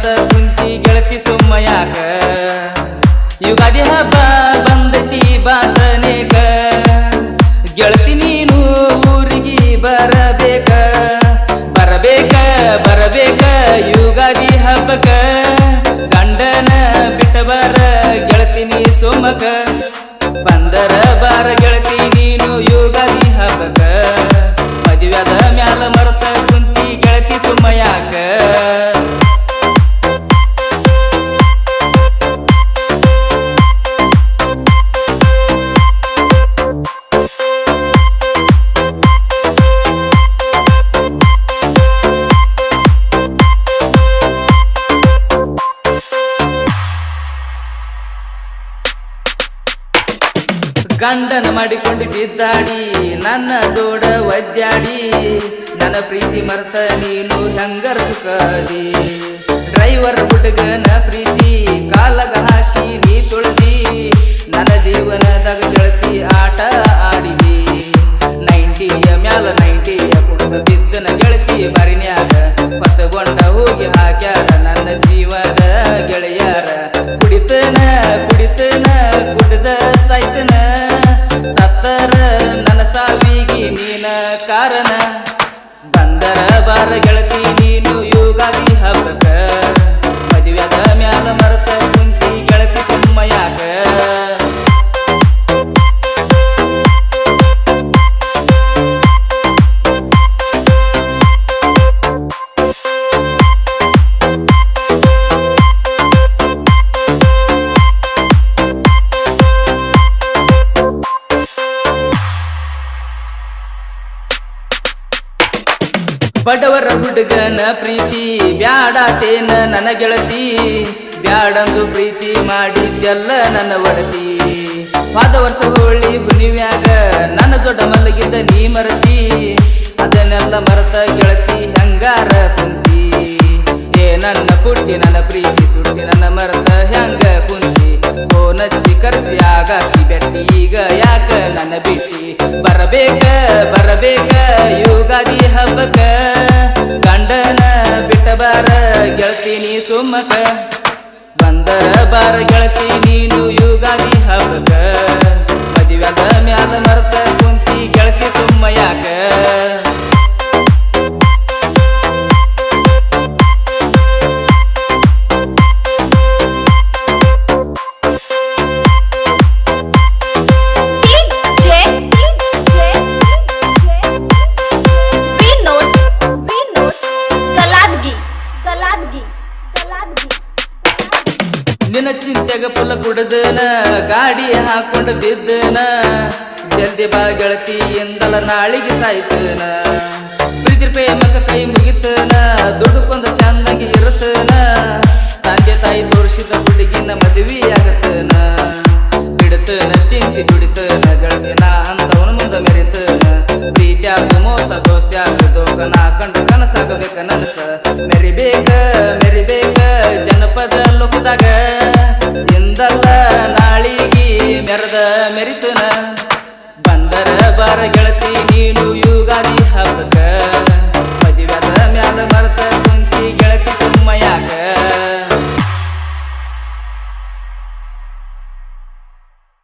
ಮರ್ತ ಕುಂತಿ ಗೆಳತಿ ಸುಮ್ಮ ಯಾಕ ಯುಗಾದಿ ಹಬ್ಬ ಬಂದೈತಿ ಬಾಸನೇಕ ಗೆಳತಿ ನೀನು ಊರಿಗೆ ಬರಬೇಕ ಬರಬೇಕ ಬರಬೇಕ ಯುಗಾದಿ ಹಬ್ಬಕ ಗಂಡನ ಬಿಟ್ಟ ಬರ ಗೆಳತಿ ನೀ ಸುಮ್ಮಕ ಬಂದರ ಬಾರ ಗೆಳತಿ ನೀನು ಯುಗಾದಿ ಹಬ್ಬಕ ಮದುವೆದ ಮ್ಯಾಲ ಮರ್ತ ಕುಂತಿ ಗೆಳತಿ ಸುಮ್ಮ ಯಾಕ ಗಂಡನ ಮಾಡಿಕೊಂಡು ಬಿದ್ದಾಡಿ ನನ್ನ ಜೋಡ ಒದ್ದಾಡಿ ನನ್ನ ಪ್ರೀತಿ ಮರ್ತ ನೀನು ಹೆಂಗರ ಸುಖದಿ ಡ್ರೈವರ್ ಹುಡುಗನ ಪ್ರೀತಿ ಕಾಲಗ ಹಾಕಿ ನೀ ತುಳಿದಿ ನನ್ನ ಜೀವನದಾಗ ಗೆಳತಿ ಆಟ ಆಡಿದಿ 90ಯ ಮ್ಯಾಲ 90ಯ ಕುಡಿದ ಬಿದ್ದನ ಗೆಳತಿ ಬರಿನ್ಯಾಗ ಪತ್ತಗೊಂಡ ಹೋಗಿ ಹಾಕ್ಯಾರ ನನ್ನ ಜೀವದ ಗೆಳೆಯಾರ ಕುಡಿತನ ಕುಡಿತನ ಕುಡಿದ ಸಾಯ್ತನ ಸತ್ತರ ನನ್ನ ಸಾವಿಗೆ ನೀನ ಕಾರಣ ಬಂದರ ಬಾರ ಗೆಳತಿ ನೀನು ಯುಗಾದಿ ಹಬ್ಬಕ ಮದುವೆದ ಮ್ಯಾಲ ಮರತ ಕುಂತಿ ಗೆಳತಿ ಸುಮ್ಮ ಯಾಕ ಬಡವರ ಹುಡುಗನ ಪ್ರೀತಿ ಬ್ಯಾಡಾತೇನ ನನ್ನ ಗೆಳತಿ ಬ್ಯಾಡಂದು ಪ್ರೀತಿ ಮಾಡಿದ್ದೆಲ್ಲ ನನ್ನ ಒಡತಿ ಹೋದ ವರ್ಷ ಹೋಳಿ ಹುಣಿವ್ಯಾಗ ನನ್ನ ದೊಡ್ಡ ಮಲಗಿದ್ದ ನೀ ಮರತಿ ಅದನ್ನೆಲ್ಲ ಮರತ ಗೆಳತಿ ಹೆಂಗಾರ ಕುಂತಿ ಏ ನನ್ನ ಪುಟ್ಟಿ ನನ್ನ ಪ್ರೀತಿ ಸುಟ್ಟಿ ನನ್ನ ಮರತ ಹೆಂಗ ಕುಂತಿ ನಚ್ಚಿ ಕರ್ಸಿ ಆಗಾಸಿ ಬೆಟ್ಟಿ ಈಗ ಯಾಕ ನನ್ನ ಬಿಟ್ಟಿ ಬರಬೇಕ ಬರಬೇಕ ಯುಗಾದಿ ಹಬ್ಬಕ ಗಂಡನ ಬಿಟ್ಟ ಬಾರ ಗೆಳತಿ ನೀ ಸುಮ್ಮಕ ಬಂದರ ಬಾರ ಗೆಳತಿ ನೀನು ಯುಗಾದಿ ಹಬ್ಬಕ ಮದುವೆದ ಮ್ಯಾಲ ಮರ್ತ ಕುಂತಿ ಗೆಳತಿ ಸುಮ್ಮ ಯಾಕ ನಿನ್ನ ಚಿಂತೆಗ ಪುಲ್ಲ ಕುಡದನ ಗಾಡಿ ಹಾಕೊಂಡು ಬಿದ್ದನ ಜಲ್ದಿ ಬಾ ಗೆಳತಿ ಎಂದಲ ನಾಳಿಗೆ ಸಾಯ್ತನ ಪ್ರೀತಿ ಪ್ರೇಮಕ ಕೈ ಮುಗಿತನ ದುಡುಕೊಂದ ಚಂದಾಗಿ ಇರುತ್ತನ ತಂದೆ ತಾಯಿ ತೋರಿಸಿದ ಹುಡುಗಿನ ಮದುವೆ ಆಗತನ ಬಿಡತನ ಚಿಂತಿ ದುಡಿತನ ಗೆಳತಿನ ಅಂತವನ ಮುಂದ ಮೆರಿತನ ಪ್ರೀತ್ಯಾಗ ಮೋಸ ದೋಸ್ತ್ಯಾಗ ದೋಗ ನಾ ಕಂಡು ಕನಸಾಗಬೇಕ ನನಸ ಮೆರಿಬೇಕ ಮೆರಿಬೇಕ ಜನಪದ ಲೋಕದಾಗ ಇಂದಲ್ಲ ನಾಳಿಗಿ ಮೆರದ ಮೆರಿತನ ಬಂದರ ಬಾರ ಗೆಳತಿ ನೀನು ಯುಗಾದಿ ಹಬ್ಬಕ